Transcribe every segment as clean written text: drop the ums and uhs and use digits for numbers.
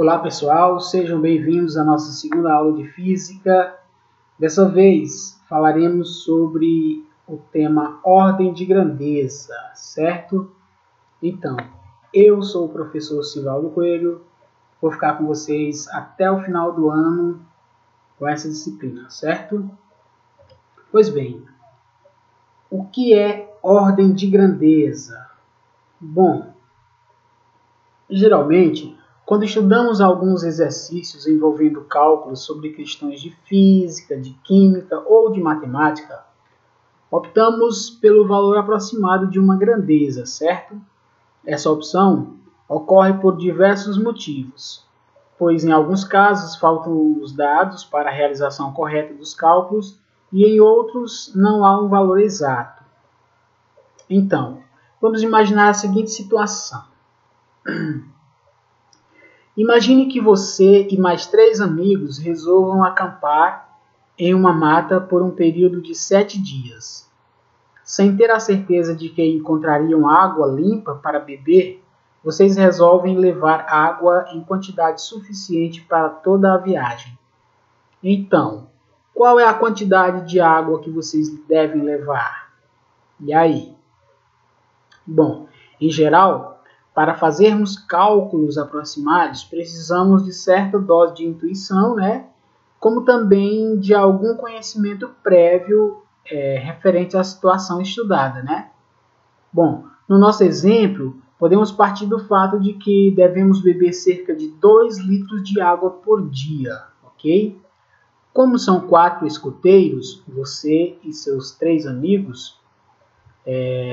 Olá pessoal, sejam bem-vindos à nossa segunda aula de Física. Dessa vez falaremos sobre o tema ordem de grandeza, certo? Então, eu sou o professor Sivaldo Coelho, vou ficar com vocês até o final do ano com essa disciplina, certo? Pois bem, o que é ordem de grandeza? Bom, geralmente, quando estudamos alguns exercícios envolvendo cálculos sobre questões de física, de química ou de matemática, optamos pelo valor aproximado de uma grandeza, certo? Essa opção ocorre por diversos motivos, pois em alguns casos faltam os dados para a realização correta dos cálculos e em outros não há um valor exato. Então, vamos imaginar a seguinte situação. Imagine que você e mais 3 amigos resolvam acampar em uma mata por um período de 7 dias. Sem ter a certeza de que encontrariam água limpa para beber, vocês resolvem levar água em quantidade suficiente para toda a viagem. Então, qual é a quantidade de água que vocês devem levar? E aí? Bom, em geral, para fazermos cálculos aproximados, precisamos de certa dose de intuição, como também de algum conhecimento prévio referente à situação estudada. Bom, no nosso exemplo, podemos partir do fato de que devemos beber cerca de 2 litros de água por dia, ok? Como são 4 escoteiros, você e seus 3 amigos,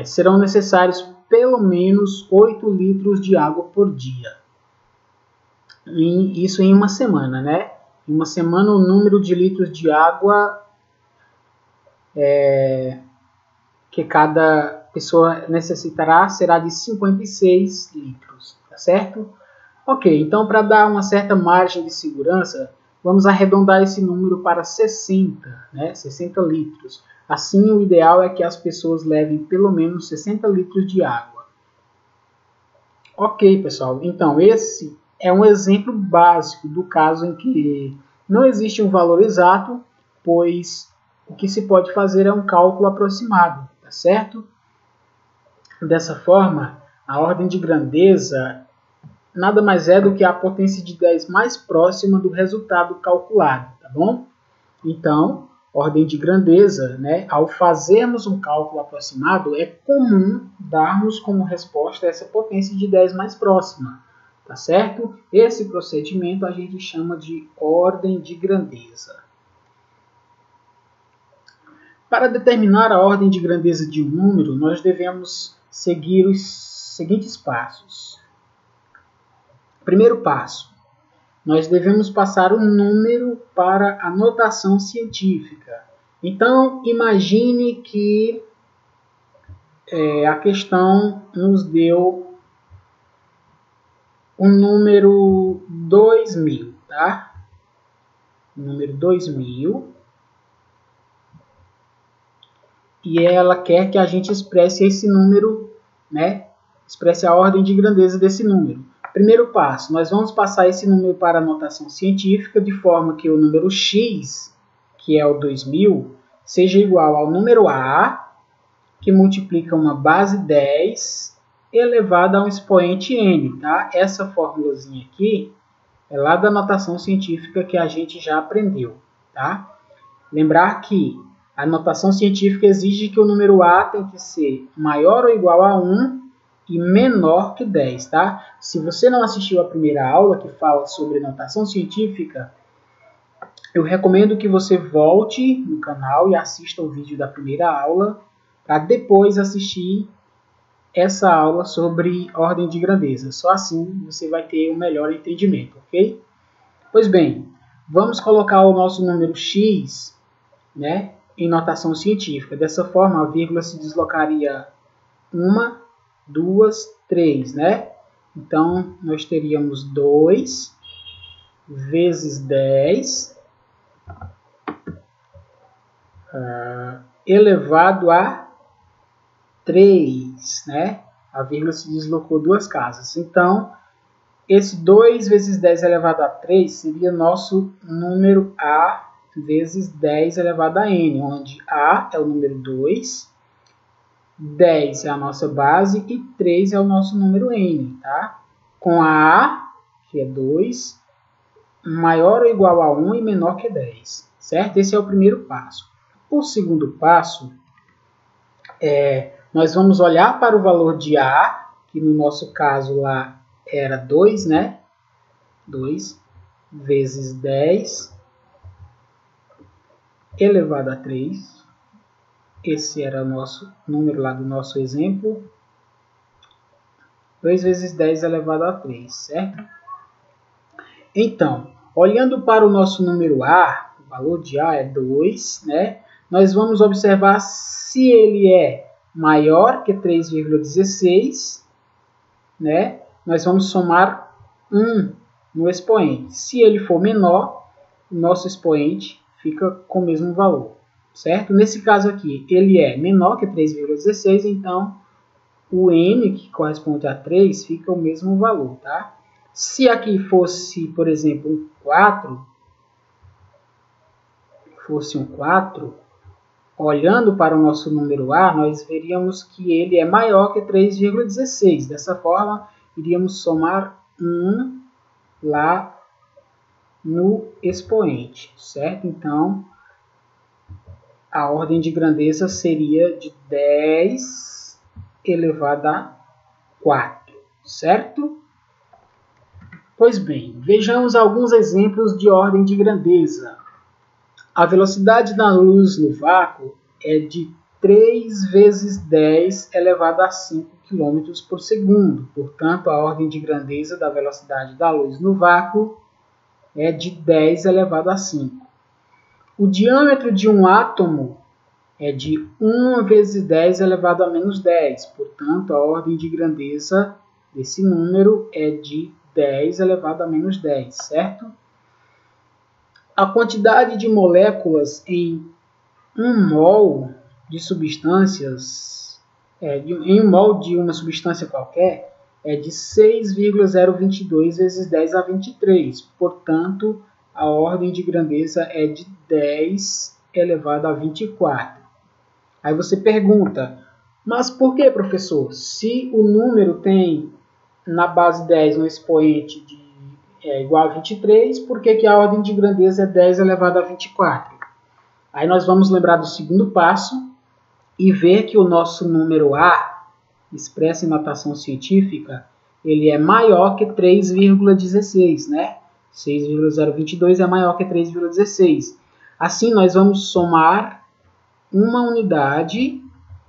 serão necessários pelo menos 8 litros de água por dia. E isso em uma semana, Em uma semana o número de litros de água que cada pessoa necessitará será de 56 litros, tá certo? Ok, então para dar uma certa margem de segurança, vamos arredondar esse número para 60, 60 litros. Assim, o ideal é que as pessoas levem pelo menos 60 litros de água. Ok, pessoal. Então, esse é um exemplo básico do caso em que não existe um valor exato, pois o que se pode fazer é um cálculo aproximado, tá certo? Dessa forma, a ordem de grandeza nada mais é do que a potência de 10 mais próxima do resultado calculado, tá bom? Então, ordem de grandeza, ao fazermos um cálculo aproximado, é comum darmos como resposta essa potência de 10 mais próxima, tá certo? Esse procedimento a gente chama de ordem de grandeza. Para determinar a ordem de grandeza de um número, nós devemos seguir os seguintes passos. Primeiro passo. Nós devemos passar o número para a notação científica. Então, imagine que a questão nos deu o número 2000, tá? O número 2000. E ela quer que a gente expresse esse número, Expresse a ordem de grandeza desse número. Primeiro passo, nós vamos passar esse número para a notação científica de forma que o número x, que é o 2000, seja igual ao número a, que multiplica uma base 10 elevada a um expoente n, tá? Essa formulazinha aqui é lá da notação científica que a gente já aprendeu, tá? Lembrar que a notação científica exige que o número a tem que ser maior ou igual a 1 e menor que 10, tá? Se você não assistiu a primeira aula que fala sobre notação científica, eu recomendo que você volte no canal e assista o vídeo da primeira aula para depois assistir essa aula sobre ordem de grandeza. Só assim você vai ter um melhor entendimento, ok? Pois bem, vamos colocar o nosso número x, em notação científica. Dessa forma, a vírgula se deslocaria 1, 2, 3, Então, nós teríamos 2 vezes 10 elevado a 3, A vírgula se deslocou 2 casas. Então, esse 2 vezes 10 elevado a 3 seria nosso número A vezes 10 elevado a n, onde A é o número 2, 10 é a nossa base e 3 é o nosso número n, tá? Com a, que é 2, maior ou igual a 1 e menor que 10, certo? Esse é o primeiro passo. O segundo passo, nós vamos olhar para o valor de A, que no nosso caso lá era 2, né? 2 vezes 10 elevado a 3. Esse era o nosso número lá do nosso exemplo. 2 vezes 10 elevado a 3, certo? Então, olhando para o nosso número A, o valor de A é 2, né? Nós vamos observar se ele é maior que 3,16, né? Nós vamos somar 1 no expoente. Se ele for menor, o nosso expoente fica com o mesmo valor, certo? Nesse caso aqui, ele é menor que 3,16, então o n, que corresponde a 3, fica o mesmo valor, tá? Se aqui fosse, por exemplo, um 4, olhando para o nosso número A, nós veríamos que ele é maior que 3,16. Dessa forma, iríamos somar 1 lá no expoente, certo? Então, a ordem de grandeza seria de 10 elevado a 4, certo? Pois bem, vejamos alguns exemplos de ordem de grandeza. A velocidade da luz no vácuo é de 3 vezes 10 elevado a 5 km por segundo. Portanto, a ordem de grandeza da velocidade da luz no vácuo é de 10 elevado a 5. O diâmetro de um átomo é de 1 vezes 10 elevado a menos 10. Portanto, a ordem de grandeza desse número é de 10 elevado a menos 10, certo? A quantidade de moléculas em 1 mol de substâncias, em 1 mol de uma substância qualquer, é de 6,022 vezes 10 a 23. Portanto, a ordem de grandeza é de 10 elevado a 24. Aí você pergunta, mas por que, professor? Se o número tem na base 10 um expoente igual a 23, por que a ordem de grandeza é 10 elevado a 24? Aí nós vamos lembrar do segundo passo e ver que o nosso número A, expresso em notação científica, ele é maior que 3,16, né? 6,022 é maior que 3,16. Assim, nós vamos somar uma unidade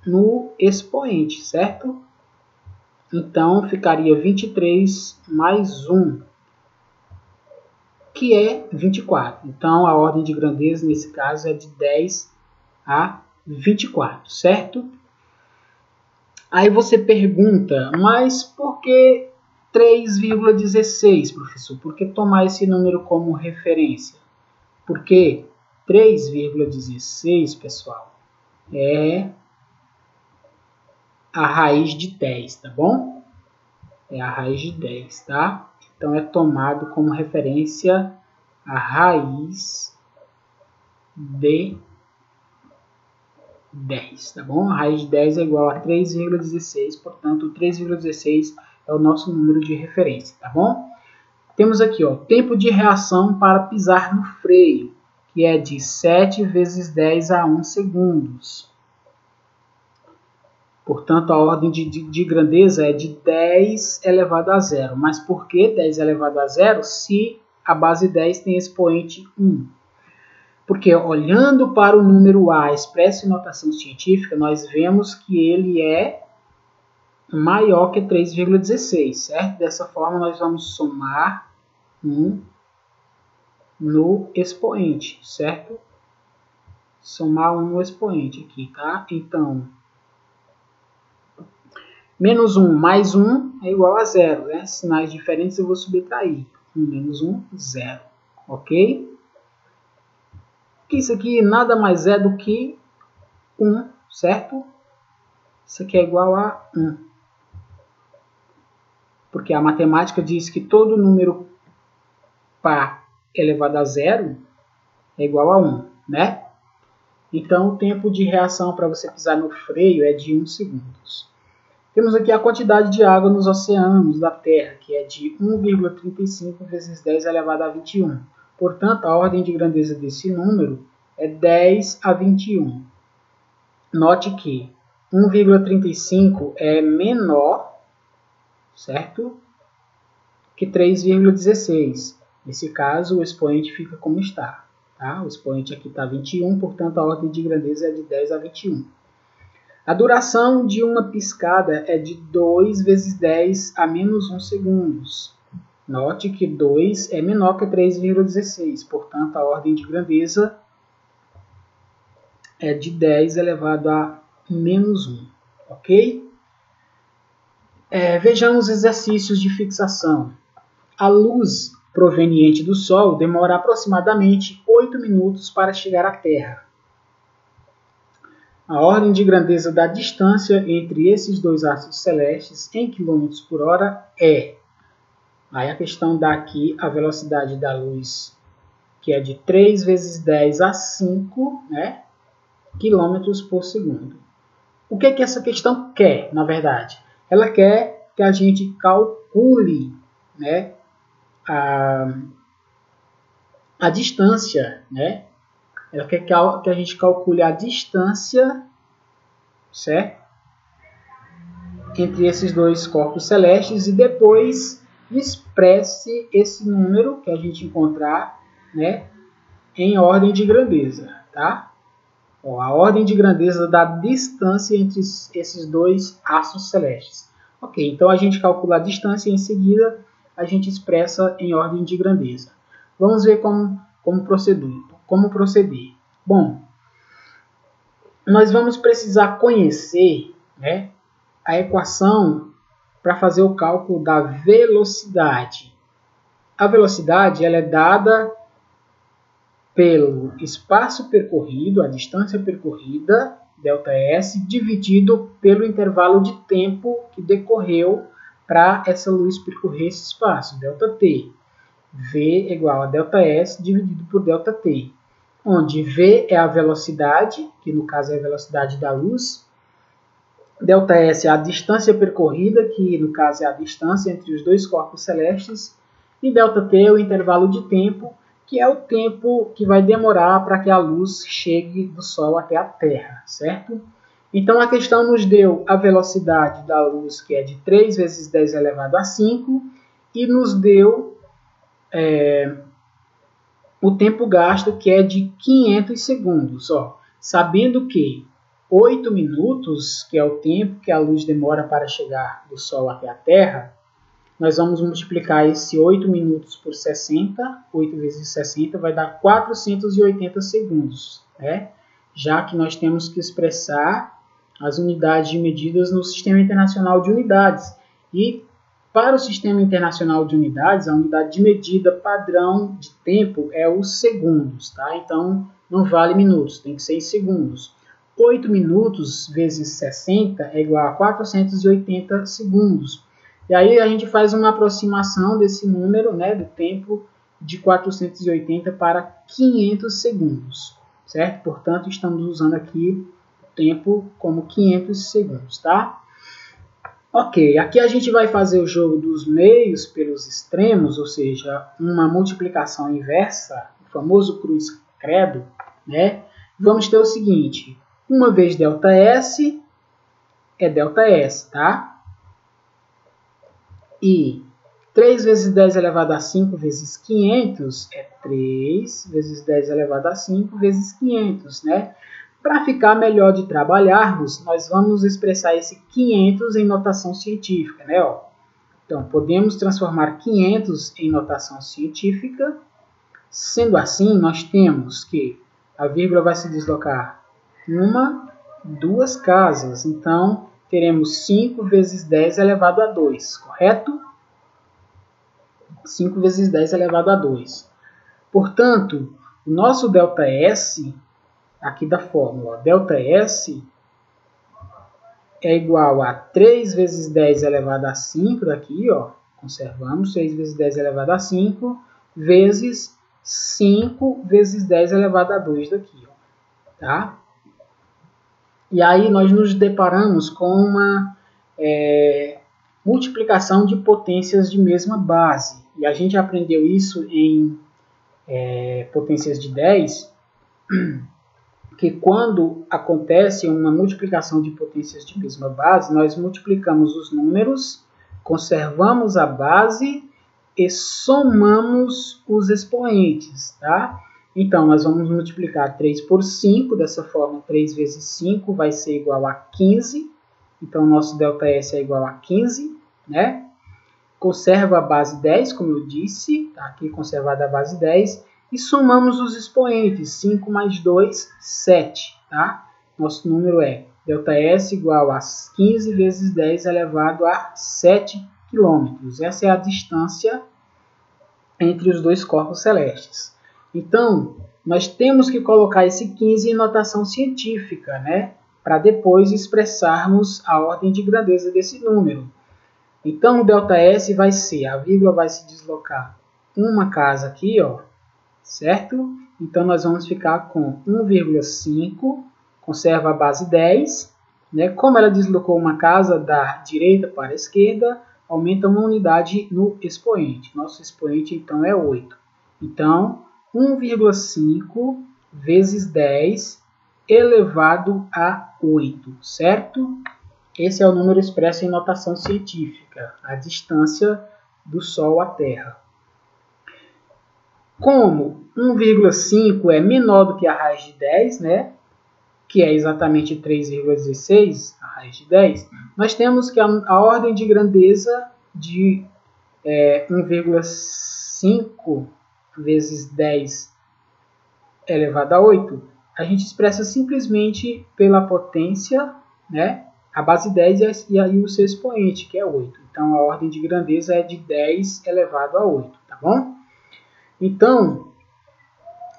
no expoente, certo? Então, ficaria 23 mais 1, que é 24. Então, a ordem de grandeza, nesse caso, é de 10 a 24, certo? Aí você pergunta, mas por que 3,16, professor? Por que tomar esse número como referência? Porque 3,16, pessoal, é a raiz de 10, tá bom? É a raiz de 10, tá? Então, é tomado como referência a raiz de 10, tá bom? A raiz de 10 é igual a 3,16, portanto, o 3,16 é o nosso número de referência, tá bom? Temos aqui, ó, tempo de reação para pisar no freio, que é de 7 vezes 10 a 1 segundos. Portanto, a ordem de grandeza é de 10 elevado a 0. Mas por que 10 elevado a 0 se a base 10 tem expoente 1? Porque olhando para o número A expresso em notação científica, nós vemos que ele é maior que 3,16, certo? Dessa forma, nós vamos somar 1 no expoente, certo? Somar 1 no expoente aqui, tá? Então, menos 1 mais 1 é igual a 0, né? Sinais diferentes eu vou subtrair. 1 menos 1, 0. Ok? Que isso aqui nada mais é do que 1, certo? Isso aqui é igual a 1. porque a matemática diz que todo número par elevado a 0 é igual a 1, né? Então, o tempo de reação para você pisar no freio é de 1 segundo. Temos aqui a quantidade de água nos oceanos da Terra, que é de 1,35 vezes 10 elevado a 21. Portanto, a ordem de grandeza desse número é 10 a 21. Note que 1,35 é menor, certo? Que 3,16. Nesse caso, o expoente fica como está. Tá? O expoente aqui está 21, portanto, a ordem de grandeza é de 10 a 21. A duração de uma piscada é de 2 vezes 10 a menos 1 segundos. Note que 2 é menor que 3,16, portanto, a ordem de grandeza é de 10 elevado a menos 1. Ok? Vejamos exercícios de fixação. A luz proveniente do Sol demora aproximadamente 8 minutos para chegar à Terra. A ordem de grandeza da distância entre esses dois astros celestes em quilômetros por hora é... Aí a questão dá aqui a velocidade da luz, que é de 3 vezes 10 a 5, né, quilômetros por segundo. O que que essa questão quer, na verdade? Ela quer que a gente calcule, né, a distância, né? Ela quer que a gente calcule a distância, certo? Entre esses dois corpos celestes e depois expresse esse número que a gente encontrar, né, em ordem de grandeza, tá? Ó, a ordem de grandeza da distância entre esses dois astros celestes. Ok, então a gente calcula a distância e em seguida a gente expressa em ordem de grandeza. Vamos ver como proceder. Bom, nós vamos precisar conhecer, né, a equação para fazer o cálculo da velocidade. A velocidade ela é dada pelo espaço percorrido, a distância percorrida, ΔS, dividido pelo intervalo de tempo que decorreu para essa luz percorrer esse espaço, ΔT. V é igual a ΔS dividido por ΔT, onde V é a velocidade, que no caso é a velocidade da luz, ΔS é a distância percorrida, que no caso é a distância entre os dois corpos celestes, e ΔT é o intervalo de tempo, que é o tempo que vai demorar para que a luz chegue do Sol até a Terra, certo? Então a questão nos deu a velocidade da luz, que é de 3 vezes 10 elevado a 5, e nos deu o tempo gasto, que é de 500 segundos. Ó. Sabendo que 8 minutos, que é o tempo que a luz demora para chegar do Sol até a Terra, nós vamos multiplicar esse 8 minutos por 60, 8 vezes 60 vai dar 480 segundos, né? Já que nós temos que expressar as unidades de medidas no Sistema Internacional de Unidades. E para o Sistema Internacional de Unidades, a unidade de medida padrão de tempo é os segundos, tá? Então, não vale minutos, tem que ser em segundos. 8 minutos vezes 60 é igual a 480 segundos. E aí a gente faz uma aproximação desse número, né, do tempo de 480 para 500 segundos, certo? Portanto, estamos usando aqui o tempo como 500 segundos, tá? Ok, aqui a gente vai fazer o jogo dos meios pelos extremos, ou seja, uma multiplicação inversa, o famoso cruz-credo, né? Vamos ter o seguinte, 1 vezes ΔS é ΔS, tá? E 3 vezes 10 elevado a 5 vezes 500 é 3 vezes 10 elevado a 5 vezes 500, né? Para ficar melhor de trabalharmos, nós vamos expressar esse 500 em notação científica, né? Ó. Então, podemos transformar 500 em notação científica. Sendo assim, nós temos que a vírgula vai se deslocar uma, duas casas. Então, teremos 5 vezes 10 elevado a 2, correto? 5 vezes 10 elevado a 2. Portanto, o nosso ΔS, aqui da fórmula, ΔS é igual a 3 vezes 10 elevado a 5, daqui, ó, Conservamos 6 vezes 10 elevado a 5, vezes 5 vezes 10 elevado a 2 daqui. Ó, tá? E aí nós nos deparamos com uma multiplicação de potências de mesma base. E a gente aprendeu isso em potências de 10, que quando acontece uma multiplicação de potências de mesma base, nós multiplicamos os números, conservamos a base e somamos os expoentes, tá? Então, nós vamos multiplicar 3 por 5, dessa forma 3 vezes 5 vai ser igual a 15, então nosso ΔS é igual a 15, né? Conserva a base 10, como eu disse, tá aqui conservada a base 10, e somamos os expoentes, 5 mais 2, 7, tá? Nosso número é ΔS igual a 15 vezes 10 elevado a 7 km. Essa é a distância entre os dois corpos celestes. Então, nós temos que colocar esse 15 em notação científica, né? Para depois expressarmos a ordem de grandeza desse número. Então, o ΔS vai ser, a vírgula vai se deslocar uma casa aqui, ó, certo? Então, nós vamos ficar com 1,5, conserva a base 10, né? Como ela deslocou uma casa da direita para a esquerda, aumenta uma unidade no expoente. Nosso expoente, então, é 8. Então, 1,5 vezes 10 elevado a 8, certo? Esse é o número expresso em notação científica, a distância do Sol à Terra. Como 1,5 é menor do que a raiz de 10, né? Que é exatamente 3,16, a raiz de 10, nós temos que a ordem de grandeza de 1,5 vezes 10 elevado a 8, a gente expressa simplesmente pela potência, né? A base 10 e aí o seu expoente, que é 8. Então, a ordem de grandeza é de 10 elevado a 8, tá bom? Então,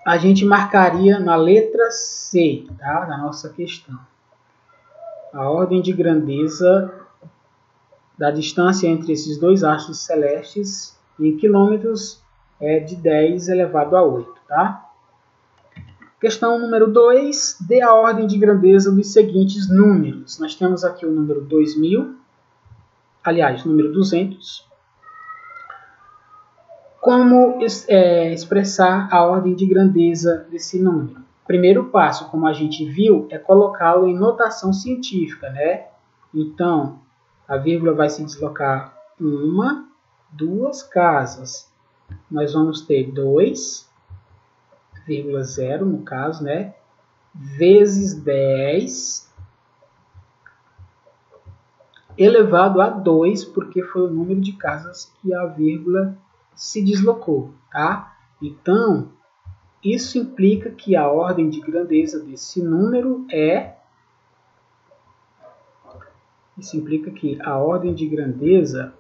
a gente marcaria na letra C, tá? Da nossa questão. A ordem de grandeza da distância entre esses dois astros celestes em quilômetros é de 10 elevado a 8, tá? Questão número 2, dê a ordem de grandeza dos seguintes números. Nós temos aqui o número 2000, aliás, o número 200. Como expressar a ordem de grandeza desse número? Primeiro passo, como a gente viu, é colocá-lo em notação científica, né? Então, a vírgula vai se deslocar uma, duas casas. Nós vamos ter 2,0 no caso, né? Vezes 10 elevado a 2, porque foi o número de casas que a vírgula se deslocou, tá? Então, isso implica que a ordem de grandeza desse número é... Isso implica que a ordem de grandeza...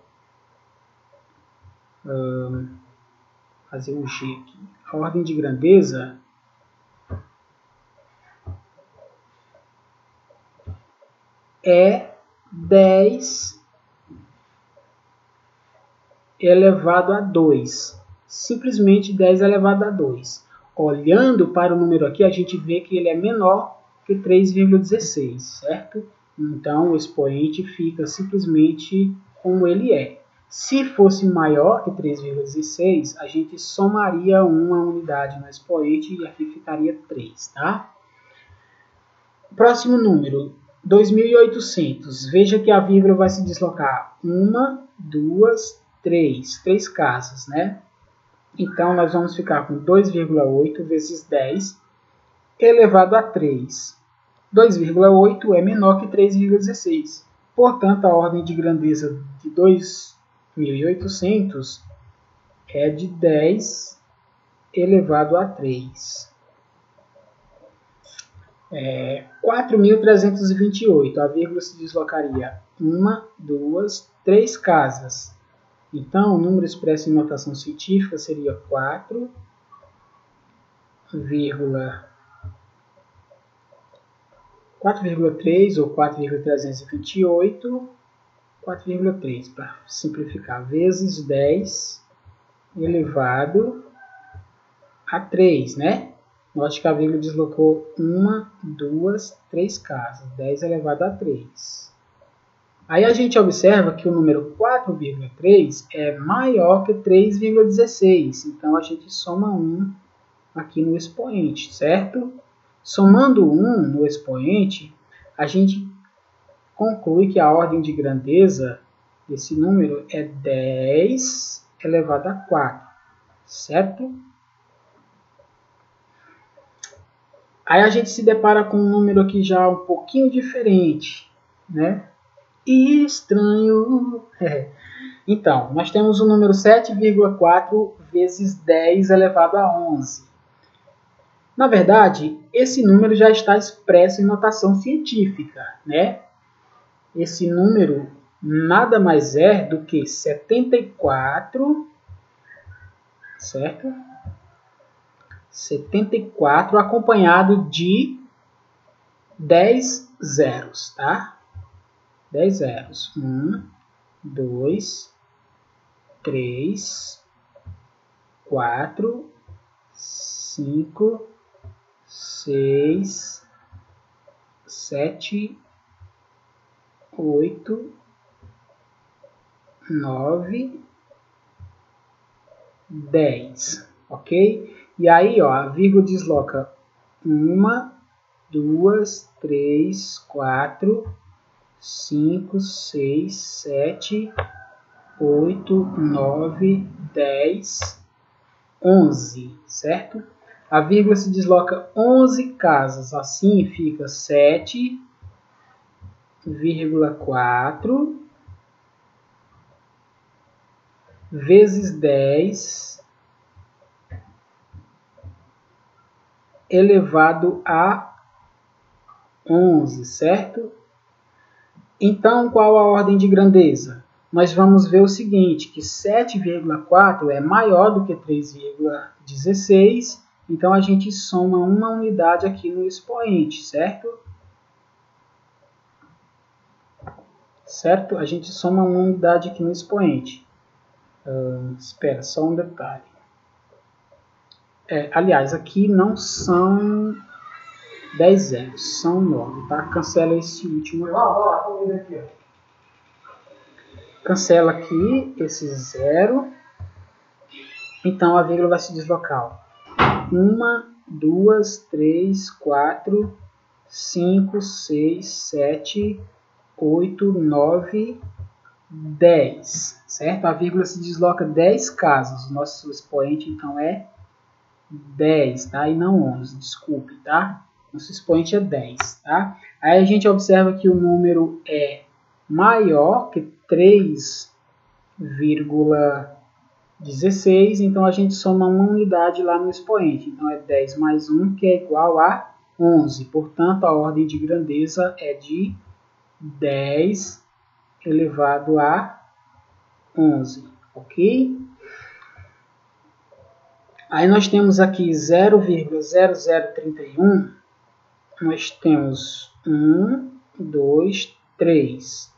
fazer um G aqui. A ordem de grandeza é 10 elevado a 2. Simplesmente 10 elevado a 2. Olhando para o número aqui, a gente vê que ele é menor que 3,16, certo? Então, o expoente fica simplesmente como ele é. Se fosse maior que 3,16, a gente somaria uma unidade no expoente e aqui ficaria 3, tá? Próximo número, 2.800. Veja que a vírgula vai se deslocar 1, 2, 3 casas, né? Então, nós vamos ficar com 2,8 vezes 10 elevado a 3. 2,8 é menor que 3,16. Portanto, a ordem de grandeza de 2.800 é de 10 elevado a 3. 4.328. A vírgula se deslocaria 1, 2, 3 casas. Então, o número expresso em notação científica seria 4,3 ou 4,328 4,3 para simplificar, vezes 10 elevado a 3, né? Note que a vírgula deslocou 1, 2, 3 casas, 10 elevado a 3. Aí a gente observa que o número 4,3 é maior que 3,16, então a gente soma 1 aqui no expoente, certo? Somando 1 no expoente, a gente conclui que a ordem de grandeza desse número é 10 elevado a 4, certo? Aí a gente se depara com um número aqui já um pouquinho diferente, né? E estranho. Então, nós temos o número 7,4 vezes 10 elevado a 11. Na verdade, esse número já está expresso em notação científica, né? Esse número nada mais é do que 74, certo? 74 acompanhado de 10 zeros, tá? 10 zeros. 1, 2, 3, 4, 5, 6, 7, 8, 9, 10, ok? E aí, ó, a vírgula desloca 1, 2, 3, 4, 5, 6, 7, 8, 9, 10, 11, certo? A vírgula se desloca 11 casas, assim fica 7,4 vezes 10 elevado a 11, certo? Então, qual a ordem de grandeza? Nós vamos ver o seguinte, que 7,4 é maior do que 3,16, então a gente soma uma unidade aqui no expoente, certo? Certo? A gente soma uma unidade aqui no expoente. Espera, só um detalhe. Aliás, aqui não são 10 zeros, são 9, tá? Cancela esse último aqui. Cancela aqui esse zero. Então a vírgula vai se deslocar. 1, 2, 3, 4, 5, 6, 7, 8, 9, 10. Certo? A vírgula se desloca 10 casas. O nosso expoente então é 10, tá? E não 11, desculpe, tá? Nosso expoente é 10, tá? Aí a gente observa que o número é maior que 3,16, então a gente soma uma unidade lá no expoente. Então é 10 mais 1, que é igual a 11. Portanto, a ordem de grandeza é de 10 elevado a 11, ok? Aí nós temos aqui 0,0031, nós temos 1, 2, 3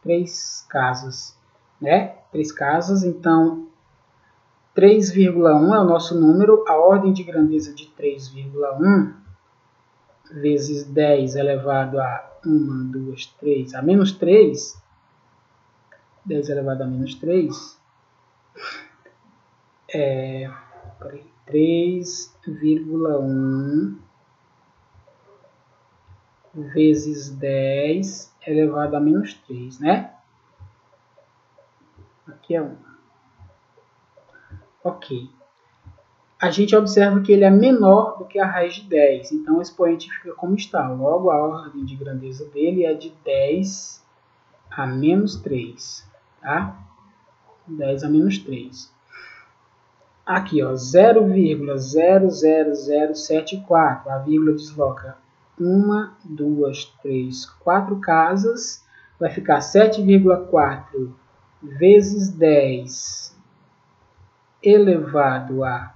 casas, né? 3 casas, então 3,1 é o nosso número, a ordem de grandeza de 3,1 vezes 10 elevado a 1, 2, 3, a menos 3, 10 elevado a menos 3, 3,1 vezes 10 elevado a menos 3, né? Aqui é 1. Ok. A gente observa que ele é menor do que a raiz de 10, então o expoente fica como está. Logo, a ordem de grandeza dele é de 10 a menos 3, tá? 10 a menos 3. Aqui, ó, 0,00074, a vírgula desloca 1, 2, 3, 4 casas, vai ficar 7,4 vezes 10 elevado a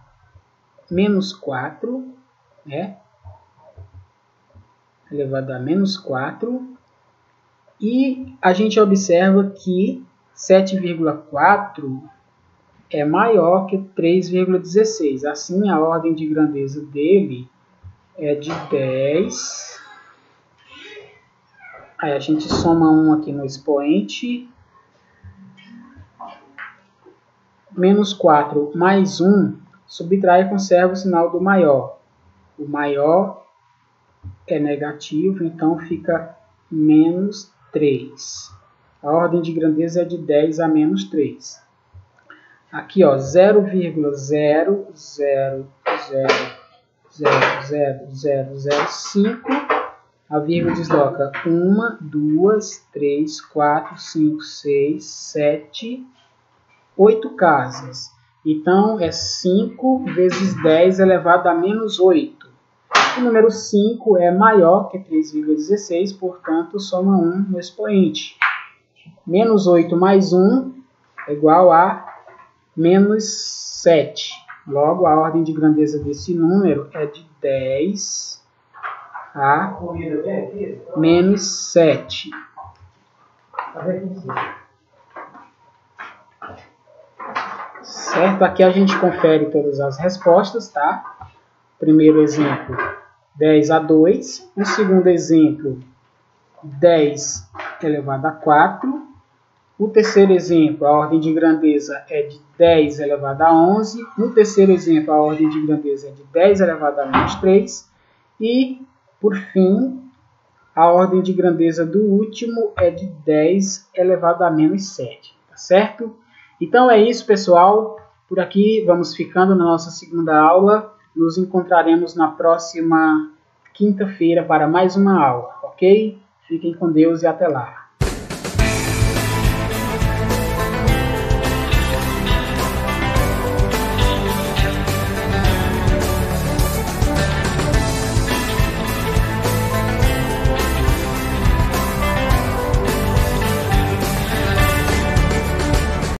menos 4, né? Elevado a menos 4. E a gente observa que 7,4 é maior que 3,16. Assim, a ordem de grandeza dele é de 10. Aí a gente soma 1 aqui no expoente. Menos 4 mais 1, subtrai e conserva o sinal do maior. O maior é negativo, então fica menos 3. A ordem de grandeza é de 10 a menos 3. Aqui, ó, 0,0000005. A vírgula desloca 1, 2, 3, 4, 5, 6, 7, 8 casas. Então, é 5 vezes 10 elevado a menos 8. O número 5 é maior que 3,16, portanto, soma 1 no expoente. Menos 8 mais 1 é igual a menos 7. Logo, a ordem de grandeza desse número é de 10 a menos 7. Certo? Aqui a gente confere todas as respostas, tá? Primeiro exemplo, 10 a 2. No segundo exemplo, 10 elevado a 4. No terceiro exemplo, a ordem de grandeza é de 10 elevado a 11. No terceiro exemplo, a ordem de grandeza é de 10 elevado a menos 3. E, por fim, a ordem de grandeza do último é de 10 elevado a menos 7. Tá certo? Então é isso, pessoal. Por aqui vamos ficando na nossa segunda aula. Nos encontraremos na próxima quinta-feira para mais uma aula, ok? Fiquem com Deus e até lá.